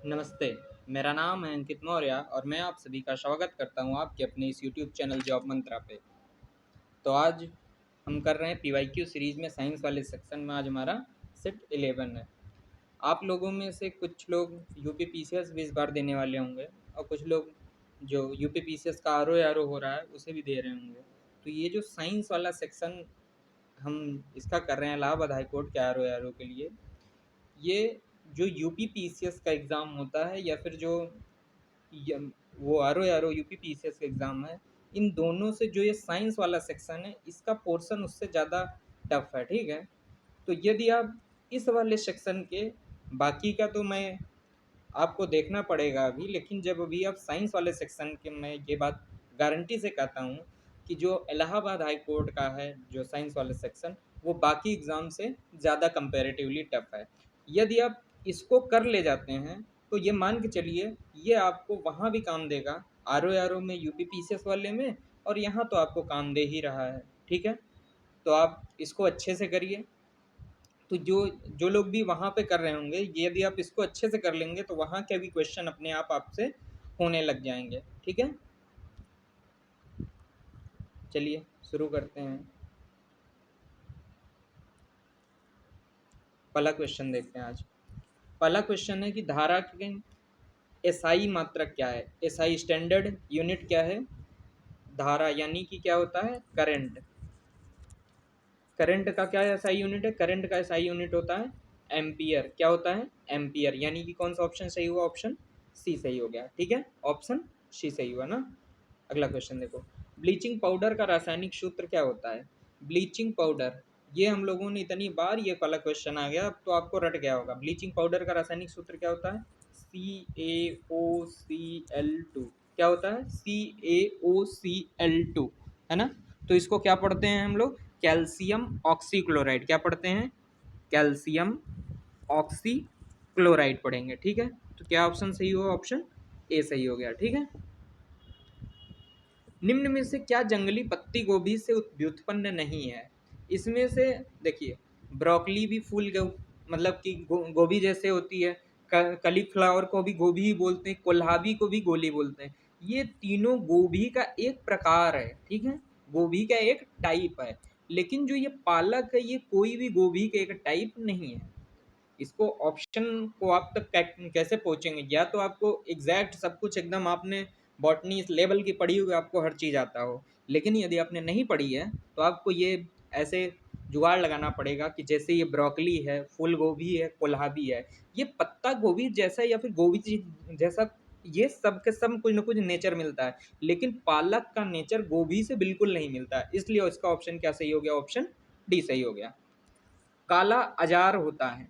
नमस्ते, मेरा नाम है अंकित मौर्य और मैं आप सभी का स्वागत करता हूं आपके अपने इस यूट्यूब चैनल जॉब मंत्रा पे। तो आज हम कर रहे हैं पीवाईक्यू सीरीज़ में साइंस वाले सेक्शन में आज हमारा सेट 11 है। आप लोगों में से कुछ लोग यूपी पीसीएस भी इस बार देने वाले होंगे और कुछ लोग जो यूपी पीसीएस का आरओ हो रहा है उसे भी दे रहे होंगे। तो ये जो साइंस वाला सेक्शन हम इसका कर रहे हैं इलाहाबाद हाई कोर्ट के आरओ के लिए, ये जो यूपी पीसीएस का एग्ज़ाम होता है या फिर जो वो आरओ यूपी पीसीएस का एग्ज़ाम है, इन दोनों से जो ये साइंस वाला सेक्शन है इसका पोर्शन उससे ज़्यादा टफ है, ठीक है। तो यदि आप इस वाले सेक्शन के बाकी का तो मैं आपको देखना पड़ेगा अभी, लेकिन जब अभी आप साइंस वाले सेक्शन के, मैं ये बात गारंटी से कहता हूँ कि जो इलाहाबाद हाई कोर्ट का है जो साइंस वाला सेक्शन, वो बाकी एग्ज़ाम से ज़्यादा कंपैरेटिवली टफ है। यदि आप इसको कर ले जाते हैं तो ये मान के चलिए ये आपको वहाँ भी काम देगा, आरओ में, यूपी पीसीएस वाले में, और यहाँ तो आपको काम दे ही रहा है, ठीक है। तो आप इसको अच्छे से करिए। तो जो जो लोग भी वहाँ पे कर रहे होंगे, यदि आप इसको अच्छे से कर लेंगे तो वहाँ के भी क्वेश्चन अपने आप आपसे होने लग जाएंगे, ठीक है। चलिए शुरू करते हैं। पहला क्वेश्चन देखते हैं आज। पहला क्वेश्चन है कि धारा के एसआई मात्रक क्या है। एसआई स्टैंडर्ड यूनिट क्या है। धारा यानी कि क्या होता है, करंट। करंट का क्या एसआई यूनिट है, करंट का एसआई यूनिट होता है एम्पियर। क्या होता है, एम्पियर। यानी कि कौन सा ऑप्शन सही हुआ, ऑप्शन सी सही हो गया, ठीक है। ऑप्शन सी सही हुआ ना। अगला क्वेश्चन देखो, ब्लीचिंग पाउडर का रासायनिक सूत्र क्या होता है। ब्लीचिंग पाउडर, ये हम लोगों ने इतनी बार ये वाला क्वेश्चन आ गया, अब तो आपको रट गया होगा। ब्लीचिंग पाउडर का रासायनिक सूत्र क्या होता है, CaOCl2। क्या होता है, CaOCl2, है ना। तो इसको क्या पढ़ते हैं हम लोग, कैल्शियम ऑक्सीक्लोराइड। क्या पढ़ते हैं, कैल्शियम ऑक्सीक्लोराइड पढ़ेंगे, ठीक है। तो क्या ऑप्शन सही हुआ, ऑप्शन ए सही हो गया, ठीक है। निम्न में से क्या जंगली पत्ती गोभी से व्युत्पन्न नहीं है। इसमें से देखिए, ब्रोकली भी फूल मतलब कि गोभी जैसे होती है, कलीफ्लावर को भी गोभी ही बोलते हैं, कोल्हाबी को भी गोली बोलते हैं। ये तीनों गोभी का एक प्रकार है, ठीक है, गोभी का एक टाइप है। लेकिन जो ये पालक है ये कोई भी गोभी का एक टाइप नहीं है। इसको ऑप्शन को आप तक कैसे पहुंचेंगे, या तो आपको एग्जैक्ट सब कुछ एकदम आपने बॉटनी इस लेवल की पढ़ी हुई, आपको हर चीज़ आता हो। लेकिन यदि आपने नहीं पढ़ी है तो आपको ये ऐसे जुगाड़ लगाना पड़ेगा कि जैसे ये ब्रोकली है, फूल गोभी है, कोल्हाबी है, ये पत्ता गोभी जैसा या फिर गोभी जैसा, ये सब के सब कुछ ना कुछ नेचर मिलता है। लेकिन पालक का नेचर गोभी से बिल्कुल नहीं मिलता है, इसलिए इसका ऑप्शन क्या सही हो गया, ऑप्शन डी सही हो गया। काला अजार होता है,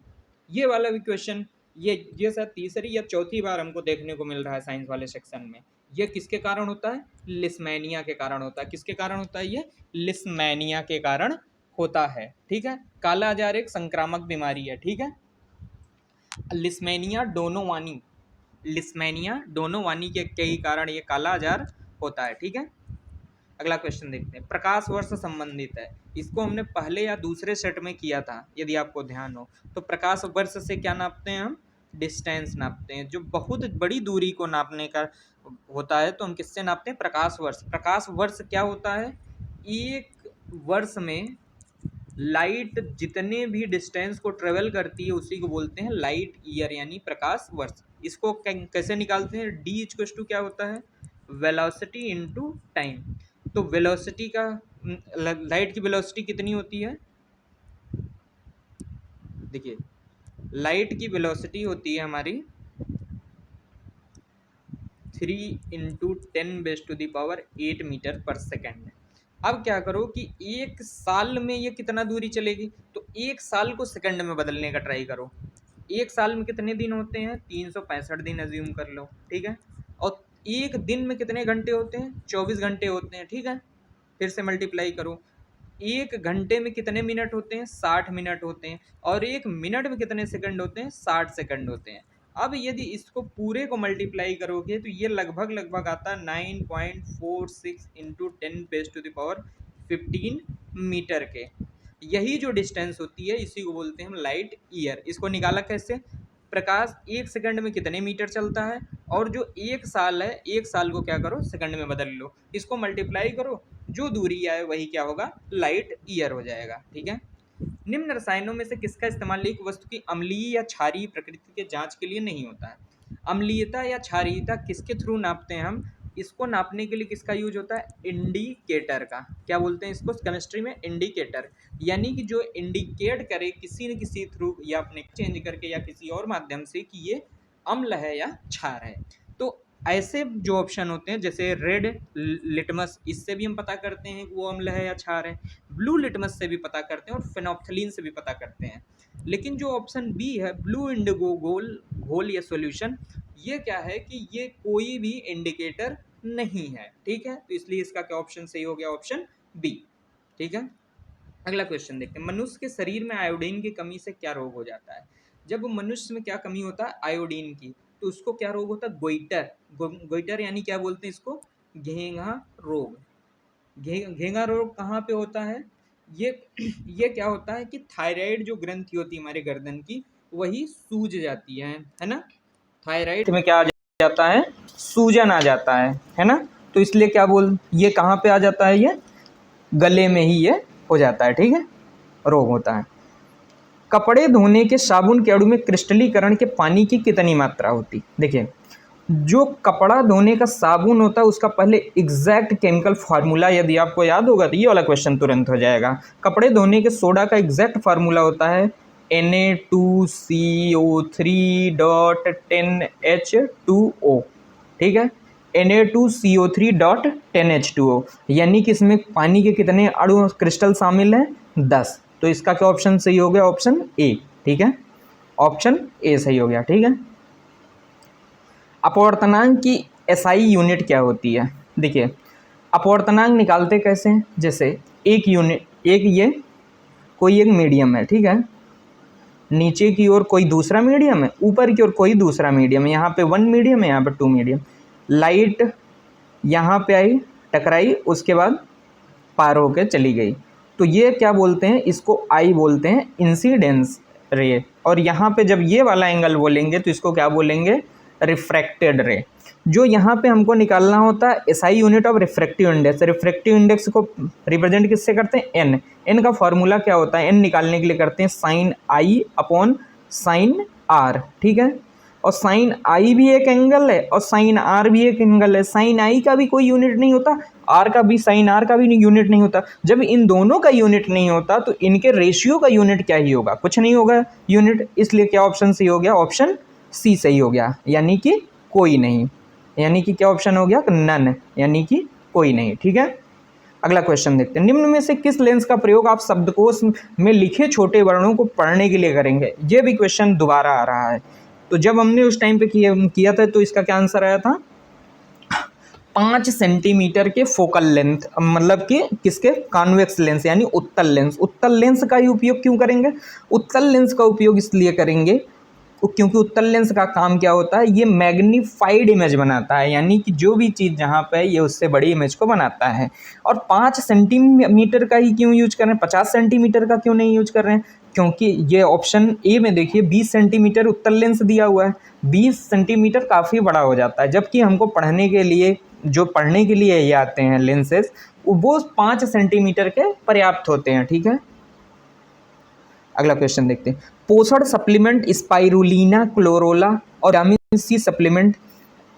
ये वाला भी क्वेश्चन, ये शायद तीसरी या चौथी बार हमको देखने को मिल रहा है साइंस वाले सेक्शन में। ये किसके कारण होता है, लिस्मैनिया के कारण होता है। किसके कारण होता है, ये लिस्मैनिया के कारण होता है, ठीक है। काला अजार एक संक्रामक बीमारी है, ठीक है। लिस्मैनिया डोनोवानी, लिस्मैनिया डोनोवानी के ही कारण ये काला अजार होता है, ठीक है। अगला क्वेश्चन देखते हैं, प्रकाश वर्ष से संबंधित है। इसको हमने पहले या दूसरे सेट में किया था यदि आपको ध्यान हो। तो प्रकाश वर्ष से क्या नापते हैं हम, डिस्टेंस नापते हैं। जो बहुत बड़ी दूरी को नापने का होता है तो हम किससे नापते हैं, प्रकाश वर्ष। प्रकाश वर्ष क्या होता है, एक वर्ष में लाइट जितने भी डिस्टेंस को ट्रेवल करती है उसी को बोलते हैं लाइट ईयर, यानी प्रकाश वर्ष। इसको कैसे निकालते हैं, डी इक्वल टू क्या होता है, वेलोसिटी इनटू टाइम। तो वेलोसिटी का, लाइट की वेलोसिटी कितनी होती है, देखिए लाइट की वेलोसिटी होती है हमारी 3 × 10⁻⁸ मीटर पर सेकेंड। अब क्या करो कि एक साल में ये कितना दूरी चलेगी, तो एक साल को सेकंड में बदलने का ट्राई करो। एक साल में कितने दिन होते हैं, 365 दिन अज्यूम कर लो, ठीक है। और एक दिन में कितने घंटे होते हैं, 24 घंटे होते हैं, ठीक है। फिर से मल्टीप्लाई करो, एक घंटे में कितने मिनट होते हैं, 60 मिनट होते हैं। और एक मिनट में कितने सेकंड होते हैं, 60 सेकंड होते हैं। अब यदि इसको पूरे को मल्टीप्लाई करोगे तो ये लगभग लगभग आता है 9.46 इंटू 10⁻15 मीटर के। यही जो डिस्टेंस होती है इसी को बोलते हैं हम लाइट ईयर। इसको निकाला कैसे, प्रकाश 1 सेकंड में कितने मीटर चलता है, और जो 1 साल है, 1 साल को क्या करो, सेकंड में बदल लो, इसको मल्टीप्लाई करो, जो दूरी आए वही क्या होगा, लाइट ईयर हो जाएगा। ठीक है। निम्न रसायनों में से किसका इस्तेमाल एक वस्तु की अम्लीय या क्षारीय प्रकृति के जांच के लिए नहीं होता है? अम्लीयता या क्षारीयता किसके थ्रू नापते हैं हम? इसको नापने के लिए किसका यूज होता है, इंडिकेटर का। क्या बोलते हैं इसको केमिस्ट्री में, इंडिकेटर। यानी कि जो इंडिकेट करे किसी न किसी थ्रू या अपने चेंज करके या किसी और माध्यम से कि ये अम्ल है या क्षार है। तो ऐसे जो ऑप्शन होते हैं, जैसे रेड लिटमस, इससे भी हम पता करते हैं कि वो अम्ल है या क्षार है, ब्लू लिटमस से भी पता करते हैं, और फिनोप्थलीन से भी पता करते हैं। लेकिन जो ऑप्शन बी है, ब्लू इंडिगो घोल या सॉल्यूशन, ये क्या है कि ये कोई भी इंडिकेटर नहीं है। ठीक है, तो इसलिए इसका क्या ऑप्शन सही हो गया, ऑप्शन बी। ठीक है। अगला क्वेश्चन देखते हैं, मनुष्य के शरीर में आयोडीन की कमी से क्या रोग हो जाता है? जब मनुष्य में क्या कमी होता है, आयोडीन की, तो उसको क्या रोग होता है, गोइटर। गोइटर यानी क्या बोलते हैं इसको, घेंघा रोग। घेंघा रोग कहाँ पे होता है, ये ये क्या होता है कि थायराइड जो ग्रंथि होती है हमारे गर्दन की, वही सूज जाती है ना। थायराइड में क्या आ जाता है, सूजन आ जाता है ना। तो इसलिए क्या बोल, ये कहाँ पे आ जाता है, ये गले में ही ये हो जाता है। ठीक है, रोग होता है। कपड़े धोने के साबुन के अणु में क्रिस्टलीकरण के पानी की कितनी मात्रा होती? देखिए, जो कपड़ा धोने का साबुन होता है उसका पहले एग्जैक्ट केमिकल फार्मूला यदि आपको याद होगा तो ये वाला क्वेश्चन तुरंत हो जाएगा। कपड़े धोने के सोडा का एग्जैक्ट फार्मूला होता है Na2CO3.10H2O। ठीक है, Na2CO3.10H2O, यानी कि इसमें पानी के कितने अणु क्रिस्टल शामिल हैं, 10। तो इसका क्या ऑप्शन सही हो गया, ऑप्शन ए। ठीक है, ऑप्शन ए सही हो गया। ठीक है। अपवर्तनांक की एसआई यूनिट क्या होती है? देखिए, अपवर्तनांक निकालते कैसे हैं, जैसे एक यूनिट, एक ये कोई एक मीडियम है, ठीक है, नीचे की ओर कोई दूसरा मीडियम है, ऊपर की ओर कोई दूसरा मीडियम है, यहाँ पे 1 मीडियम है, यहाँ पे 2 मीडियम। लाइट यहाँ पे आई, टकराई, उसके बाद पार होकर चली गई, तो ये क्या बोलते हैं, इसको आई बोलते हैं, इंसिडेंस रे। और यहाँ पे जब ये वाला एंगल बोलेंगे तो इसको क्या बोलेंगे, रिफ्रैक्टेड रे। जो यहाँ पे हमको निकालना होता है SI unit of refractive index. Refractive index को रिप्रेजेंट किससे करते हैं, एन। एन का फॉर्मूला क्या होता है, एन निकालने के लिए करते हैं sine I upon sine R. ठीक है, और साइन आई भी एक एंगल है और साइन आर भी एक एंगल है। साइन आई का भी कोई यूनिट नहीं होता, आर का भी, साइन आर का भी यूनिट नहीं होता। जब इन दोनों का यूनिट नहीं होता तो इनके रेशियो का यूनिट क्या ही होगा, कुछ नहीं होगा यूनिट। इसलिए क्या ऑप्शन सही हो गया, ऑप्शन सी सही हो गया, यानी कि कोई नहीं। यानी कि क्या ऑप्शन हो गया, नन, यानी कि कोई नहीं। ठीक है। अगला क्वेश्चन देखते हैं, निम्न में से किस लेंस का प्रयोग आप शब्दकोश में लिखे छोटे वर्णों को पढ़ने के लिए करेंगे? ये भी क्वेश्चन दोबारा आ रहा है। तो जब हमने उस टाइम पे किया था तो इसका क्या आंसर आया था, 5 सेंटीमीटर के फोकल लेंथ, मतलब कि किसके, कॉन्वेक्स लेंस यानी उत्तल लेंस। उत्तल लेंस का ही उपयोग क्यों करेंगे, उत्तल लेंस का उपयोग इसलिए करेंगे क्योंकि उत्तल लेंस का काम क्या होता है, ये मैग्नीफाइड इमेज बनाता है, यानी कि जो भी चीज़ जहाँ पे है ये उससे बड़ी इमेज को बनाता है। और 5 सेंटीमीटर का ही क्यों यूज कर रहे हैं, 50 सेंटीमीटर का क्यों नहीं यूज कर रहे हैं, क्योंकि ये ऑप्शन ए में देखिए 20 सेंटीमीटर उत्तल लेंस दिया हुआ है, 20 सेंटीमीटर काफ़ी बड़ा हो जाता है, जबकि हमको पढ़ने के लिए, जो पढ़ने के लिए ये आते हैं लेंसेज, वो 5 सेंटीमीटर के पर्याप्त होते हैं। ठीक है। अगला क्वेश्चन देखते हैं, पोषण सप्लीमेंट स्पाइरुलिना क्लोरोला और विटामिन सी सप्लीमेंट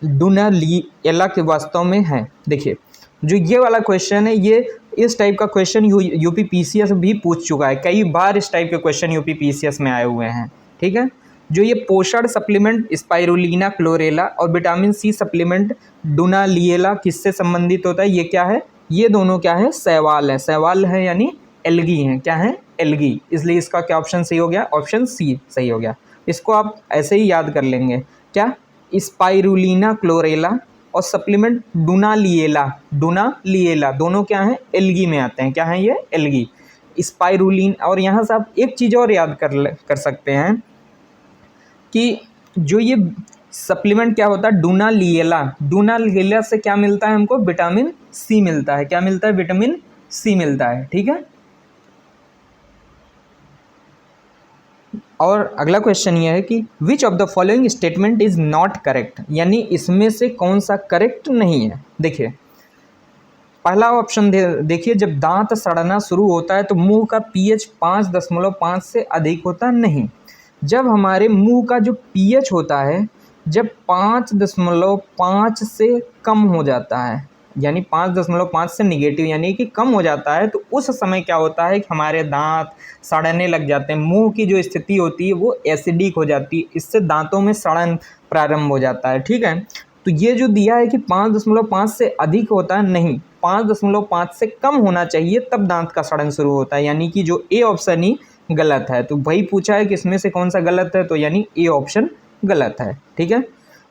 डुनालिएला के वास्तव में है? देखिए, जो ये वाला क्वेश्चन है, ये इस टाइप का क्वेश्चन यूपी पीसीएस भी पूछ चुका है, कई बार इस टाइप के क्वेश्चन यूपी पीसीएस में आए हुए हैं। ठीक है। जो ये पोषण सप्लीमेंट स्पाइरुलिना क्लोरेला और विटामिन सी सप्लीमेंट डुनालिएला किससे संबंधित होता है, ये क्या है, ये दोनों क्या है, शैवाल है। शैवाल है यानी एल्गी हैं, क्या है, एल्गी। इसलिए इसका क्या ऑप्शन सही हो गया, ऑप्शन सी सही हो गया। इसको आप ऐसे ही याद कर लेंगे, क्या, स्पाइरुलिना क्लोरेला और सप्लीमेंट डुनालिएला। डुनालिएला दोनों क्या हैं, एल्गी में आते हैं, क्या है ये, एल्गी। स्पाइरुलिन, और यहाँ से आप एक चीज़ और याद कर सकते हैं कि जो ये सप्लीमेंट क्या होता है, डुनालिएला, डुनालिएला से क्या मिलता है हमको, विटामिन सी मिलता है। क्या मिलता है, विटामिन सी मिलता है। ठीक है। और अगला क्वेश्चन ये है कि which of the following statement is not correct, यानी इसमें से कौन सा करेक्ट नहीं है। देखिए पहला ऑप्शन देखिए, जब दांत सड़ना शुरू होता है तो मुंह का पीएच 5.5 से अधिक होता नहीं। जब हमारे मुंह का जो पीएच होता है जब 5.5 से कम हो जाता है, यानी 5.5 से निगेटिव यानी कि कम हो जाता है, तो उस समय क्या होता है कि हमारे दांत सड़ने लग जाते हैं। मुंह की जो स्थिति होती है वो एसिडिक हो जाती है, इससे दांतों में सड़न प्रारंभ हो जाता है। ठीक है, तो ये जो दिया है कि 5.5 से अधिक होता है, नहीं, 5.5 से कम होना चाहिए तब दांत का सड़न शुरू होता है, यानी कि जो ए ऑप्शन ही गलत है। तो वही पूछा है कि इसमें से कौन सा गलत है, तो यानी ए ऑप्शन गलत है। ठीक है,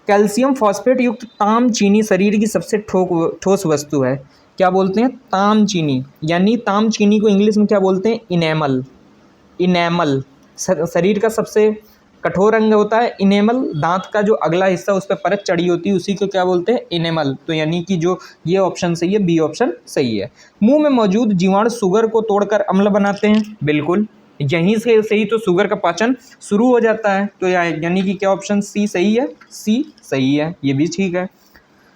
कैल्शियम फॉस्फेट युक्त ताम चीनी शरीर की सबसे ठोस वस्तु है। क्या बोलते हैं? ताम चीनी, यानी ताम चीनी को इंग्लिश में क्या बोलते हैं? इनेमल। इनेमल शरीर का सबसे कठोर अंग होता है इनेमल, दांत का जो अगला हिस्सा उस पर परत चढ़ी होती है उसी को क्या बोलते हैं? इनेमल। तो यानी कि जो ये ऑप्शन सही है, बी ऑप्शन सही है। मुंह में मौजूद जीवाणु शुगर को तोड़कर अम्ल बनाते हैं, बिल्कुल, यहीं से सही तो शुगर का पाचन शुरू हो जाता है। तो यानी कि क्या ऑप्शन सी सही है? सी सही है, ये भी ठीक है।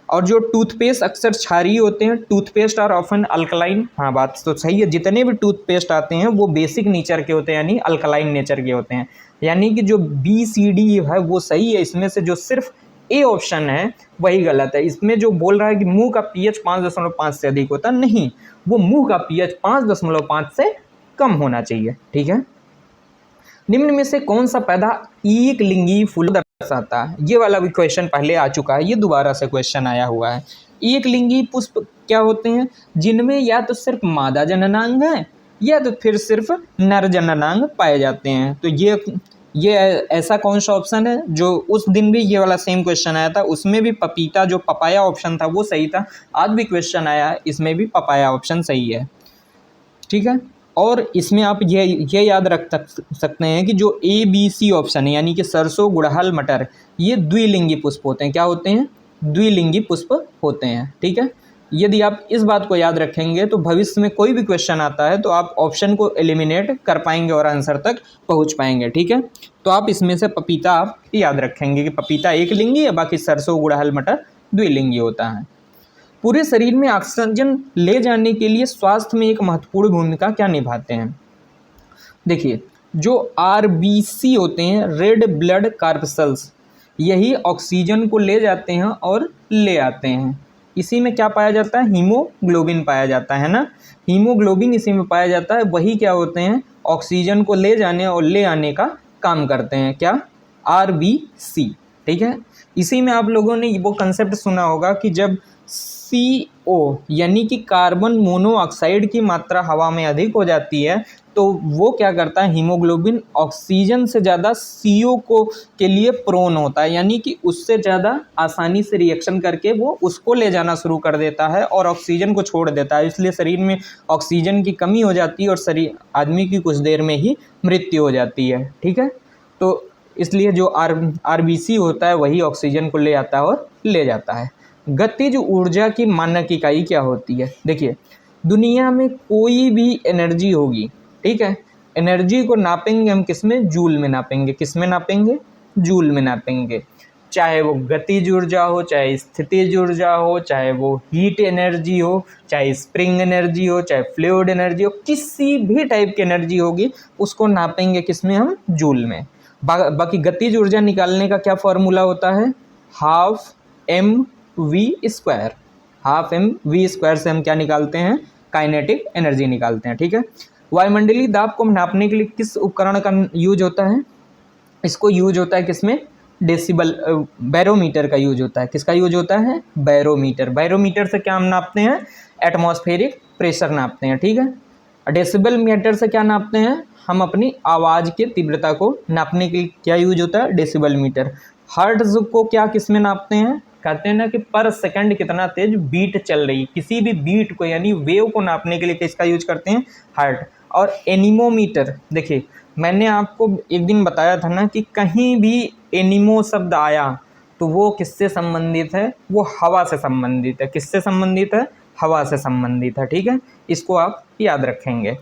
और जो टूथपेस्ट अक्सर क्षारीय होते हैं, टूथपेस्ट आर ऑफन अल्कलाइन, हाँ बात तो सही है, जितने भी टूथपेस्ट आते हैं वो बेसिक नेचर के होते हैं, यानी अल्कलाइन नेचर के होते हैं। यानी कि जो बी सी डी है वो सही है, इसमें से जो सिर्फ ए ऑप्शन है वही गलत है। इसमें जो बोल रहा है कि मुंह का पीएच 5.5 से अधिक होता, नहीं, वो मुंह का पीएच 5.5 से कम होना चाहिए। ठीक है, निम्न में से कौन सा पौधा एक लिंगी फूल दर्शाता है? ये वाला भी क्वेश्चन पहले आ चुका है, ये दोबारा से क्वेश्चन आया हुआ है। एक लिंगी पुष्प क्या होते हैं? जिनमें या तो सिर्फ मादा जननांग है या तो फिर सिर्फ नर जननांग पाए जाते हैं। तो ये ऐसा कौन सा ऑप्शन है? जो उस दिन भी ये वाला सेम क्वेश्चन आया था, उसमें भी पपीता जो पपाया ऑप्शन था वो सही था। आज भी क्वेश्चन आया, इसमें भी पपाया ऑप्शन सही है। ठीक है, और इसमें आप ये याद रख सकते हैं कि जो ए बी सी ऑप्शन है, यानी कि सरसों, गुड़हल, मटर, ये द्विलिंगी पुष्प होते हैं। क्या होते हैं? द्विलिंगी पुष्प होते हैं। ठीक है, यदि आप इस बात को याद रखेंगे तो भविष्य में कोई भी क्वेश्चन आता है तो आप ऑप्शन को एलिमिनेट कर पाएंगे और आंसर तक पहुंच पाएंगे। ठीक है, तो आप इसमें से पपीता आप याद रखेंगे कि पपीता एक लिंगी है, बाकी सरसों, गुड़हल, मटर द्विलिंगी होता है। पूरे शरीर में ऑक्सीजन ले जाने के लिए स्वास्थ्य में एक महत्वपूर्ण भूमिका क्या निभाते हैं? देखिए, जो आरबीसी होते हैं, रेड ब्लड कार्पसल्स, यही ऑक्सीजन को ले जाते हैं और ले आते हैं। इसी में क्या पाया जाता है? हीमोग्लोबिन पाया जाता है ना, हीमोग्लोबिन इसी में पाया जाता है। वही क्या होते हैं? ऑक्सीजन को ले जाने और ले आने का काम करते हैं। क्या? आरबीसी। ठीक है, इसी में आप लोगों ने वो कंसेप्ट सुना होगा कि जब CO यानी कि कार्बन मोनोऑक्साइड की मात्रा हवा में अधिक हो जाती है तो वो क्या करता है? हीमोग्लोबिन ऑक्सीजन से ज़्यादा CO को के लिए प्रोन होता है, यानी कि उससे ज़्यादा आसानी से रिएक्शन करके वो उसको ले जाना शुरू कर देता है और ऑक्सीजन को छोड़ देता है। इसलिए शरीर में ऑक्सीजन की कमी हो जाती है और शरीर आदमी की कुछ देर में ही मृत्यु हो जाती है। ठीक है, तो इसलिए जो आरबीसी होता है वही ऑक्सीजन को ले आता है और ले जाता है। गतिज ऊर्जा की मानक इकाई क्या होती है? देखिए, दुनिया में कोई भी एनर्जी होगी, ठीक है, एनर्जी को नापेंगे हम किस में? जूल में नापेंगे। किस में नापेंगे? जूल में नापेंगे। चाहे वो गतिज ऊर्जा हो, चाहे स्थितिज ऊर्जा हो, चाहे वो हीट एनर्जी हो, चाहे स्प्रिंग एनर्जी हो, चाहे फ्लूइड एनर्जी हो, किसी भी टाइप की एनर्जी होगी उसको नापेंगे किस में? हम जूल में। बाकी गतिज ऊर्जा निकालने का क्या फॉर्मूला होता है? Half M V square. Half M V square से हम क्या निकालते हैं? काइनेटिक एनर्जी निकालते हैं। ठीक है, वायुमंडलीय दाब को नापने के लिए किस उपकरण का यूज होता है? इसको यूज होता है किसमें? डेसिबल, बैरोमीटर का यूज होता है। किसका यूज होता है? बैरोमीटर। बैरोमीटर से क्या हम नापते हैं? एटमॉस्फेरिक प्रेशर नापते हैं। ठीक है, डेसिबल मीटर से क्या नापते हैं? हम अपनी आवाज़ की तीव्रता को नापने के लिए क्या यूज होता है? Decibel meter. हर्ट्ज को क्या किस में नापते हैं? कहते हैं ना कि पर सेकंड कितना तेज बीट चल रही, किसी भी बीट को यानी वेव को नापने के लिए किसका यूज करते हैं? हर्ट। और एनीमोमीटर, देखिए मैंने आपको एक दिन बताया था ना कि कहीं भी एनिमो शब्द आया तो वो किससे संबंधित है? वो हवा से संबंधित है। किससे संबंधित है? हवा से संबंधित है। ठीक है, इसको आप याद रखेंगे।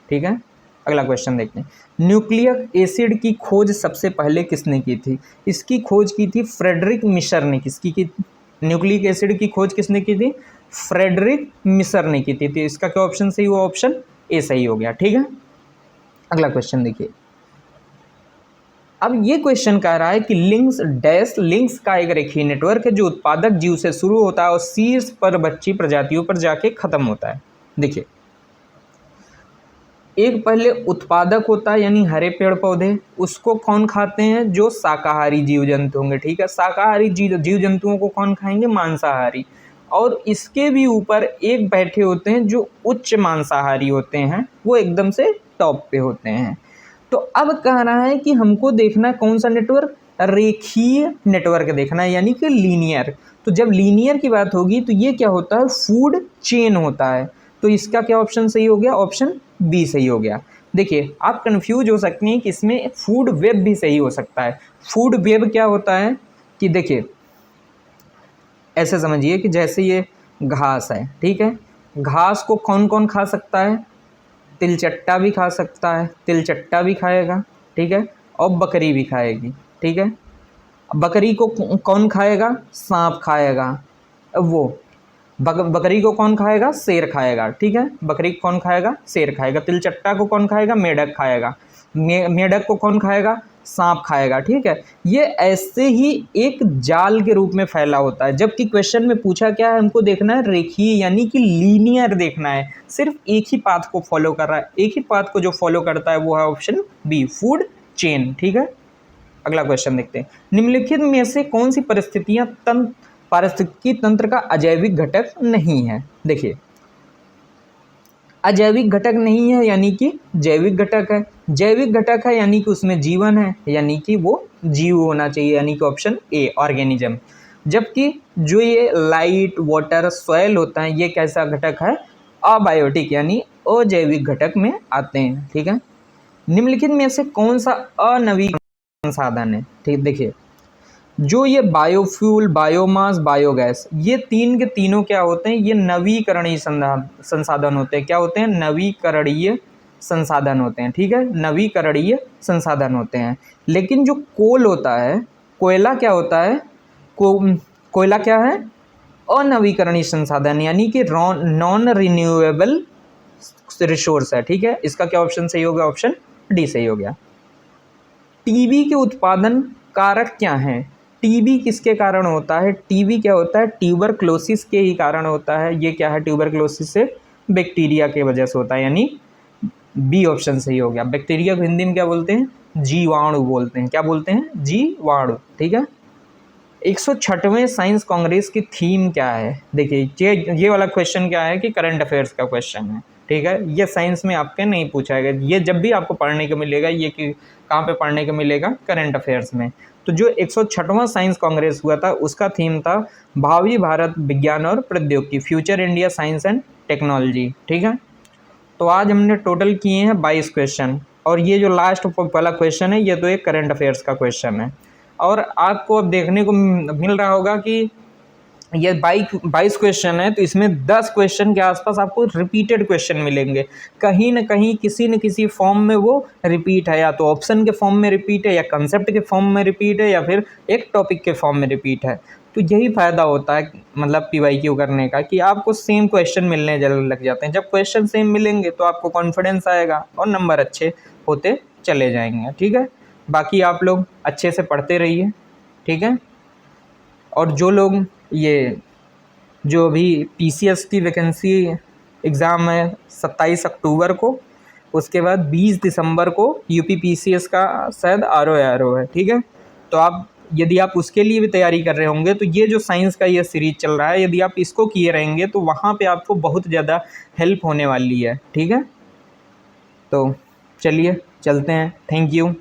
ठीक है, अगला क्वेश्चन देखते हैं। न्यूक्लिक एसिड की खोज सबसे पहले किसने की थी? इसकी खोज की थी फ्रेडरिक मिशर ने। किसकी की? न्यूक्लिक एसिड की खोज किसने की थी? फ्रेडरिक मिशर ने की थी। तो इसका क्या ऑप्शन सही हुआ? ऑप्शन ए सही हो गया। ठीक है, अगला क्वेश्चन देखिए। अब ये क्वेश्चन कह रहा है कि लिंक्स डैश, लिंक्स का एक रेखीय नेटवर्क है जो उत्पादक जीव से शुरू होता है और शीर्ष पर बच्ची प्रजातियों पर जाके खत्म होता है। देखिए, एक पहले उत्पादक होता है यानी हरे पेड़ पौधे, उसको कौन खाते हैं? जो शाकाहारी जीव जंतु होंगे। ठीक है, शाकाहारी जीव जंतुओं को कौन खाएंगे? मांसाहारी। और इसके भी ऊपर एक बैठे होते हैं जो उच्च मांसाहारी होते हैं, वो एकदम से टॉप पे होते हैं। तो अब कह रहा है कि हमको देखना है कौन सा नेटवर्क? रेखीय नेटवर्क देखना है, यानी कि लीनियर। तो जब लीनियर की बात होगी तो ये क्या होता है? फूड चेन होता है। तो इसका क्या ऑप्शन सही हो गया? ऑप्शन बी सही हो गया। देखिए, आप कंफ्यूज हो सकते हैं कि इसमें फूड वेब भी सही हो सकता है। फूड वेब क्या होता है कि देखिए, ऐसे समझिए कि जैसे ये घास है, ठीक है, घास को कौन कौन खा सकता है? तिलचट्टा भी खा सकता है, तिलचट्टा भी खाएगा, ठीक है, और बकरी भी खाएगी। ठीक है, बकरी को कौन खाएगा? सांप खाएगा। अब वो बकरी को कौन खाएगा? शेर खाएगा। ठीक है, बकरी को कौन खाएगा? शेर खाएगा। तिलचट्टा को कौन खाएगा? मेढक खाएगा। मेढक को कौन खाएगा? सांप खाएगा। ठीक है, ये ऐसे ही एक जाल के रूप में फैला होता है। जबकि क्वेश्चन में पूछा क्या है? हमको देखना है रेखीय यानी कि लीनियर देखना है, सिर्फ एक ही पाथ को फॉलो कर रहा है। एक ही पाथ को जो फॉलो करता है वो है ऑप्शन बी, फूड चेन। ठीक है, अगला क्वेश्चन देखते हैं। निम्नलिखित में से कौन सी पारिस्थितिकी तंत्र का अजैविक घटक नहीं है? देखिए, अजैविक घटक नहीं है यानी कि जैविक घटक है। जैविक घटक है यानी कि उसमें जीवन है, यानी कि वो जीव होना चाहिए, यानी कि ऑप्शन ए, ऑर्गेनिज्म। जबकि जो ये लाइट, वाटर, सॉइल होता है, ये कैसा घटक है? अबायोटिक, यानी अजैविक घटक में आते हैं। ठीक है, निम्नलिखित में से कौन सा अनवीकरणीय संसाधन है? ठीक, देखिए, जो ये बायोफ्यूल, बायोमास, बायोगैस, ये तीन के तीनों क्या होते हैं? ये नवीकरणीय संसाधन होते हैं। क्या होते हैं? नवीकरणीय संसाधन होते हैं। ठीक है, नवीकरणीय संसाधन होते हैं। लेकिन जो कोल होता है, कोयला क्या होता है? कोयला क्या है? अनवीकरणीय संसाधन, यानी कि नॉन रिन्यूएबल रिसोर्स है। ठीक है, इसका क्या ऑप्शन सही हो गया? ऑप्शन डी सही हो गया। टीबी के उत्पादन कारक क्या हैं? टीबी किसके कारण होता है? टीबी क्या होता है? ट्यूबरक्लोसिस के ही कारण होता है। ये क्या है? ट्यूबरक्लोसिस से बैक्टीरिया के वजह से होता है, यानी बी ऑप्शन सही हो गया। बैक्टीरिया को हिंदी में क्या बोलते हैं? जीवाणु बोलते हैं। क्या बोलते हैं? जीवाणु। ठीक है, 106वें साइंस कांग्रेस की थीम क्या है? देखिए, ये वाला क्वेश्चन क्या है कि करंट अफेयर्स का क्वेश्चन है। ठीक है, ये साइंस में आपके नहीं पूछा गया, ये जब भी आपको पढ़ने को मिलेगा, ये कि कहाँ पे पढ़ने को मिलेगा? करंट अफेयर्स में। तो जो 106वां साइंस कांग्रेस हुआ था, उसका थीम था भावी भारत विज्ञान और प्रौद्योगिकी, future India science and technology. ठीक है, तो आज हमने टोटल किए हैं 22 क्वेश्चन, और ये जो लास्ट वाला क्वेश्चन है, ये तो एक करंट अफेयर्स का क्वेश्चन है। और आपको अब देखने को मिल रहा होगा कि ये 22 क्वेश्चन है, तो इसमें 10 क्वेश्चन के आसपास आपको रिपीटेड क्वेश्चन मिलेंगे। कहीं ना कहीं किसी न किसी फॉर्म में वो रिपीट है, या तो ऑप्शन के फॉर्म में रिपीट है, या कंसेप्ट के फॉर्म में रिपीट है, या फिर एक टॉपिक के फॉर्म में रिपीट है। तो यही फ़ायदा होता है मतलब PYQ करने का, कि आपको सेम क्वेश्चन मिलने लग जाते हैं। जब क्वेश्चन सेम मिलेंगे तो आपको कॉन्फिडेंस आएगा और नंबर अच्छे होते चले जाएंगे। ठीक है, बाकी आप लोग अच्छे से पढ़ते रहिए। ठीक है, और जो लोग ये जो अभी PCS की वैकेंसी एग्ज़ाम है 27 अक्टूबर को, उसके बाद 20 दिसंबर को UP PCS का शायद RO है। ठीक है, तो आप यदि आप उसके लिए भी तैयारी कर रहे होंगे, तो ये जो साइंस का ये सीरीज चल रहा है, यदि आप इसको किए रहेंगे तो वहाँ पे आपको बहुत ज़्यादा हेल्प होने वाली है। ठीक है, तो चलिए चलते हैं। Thank you.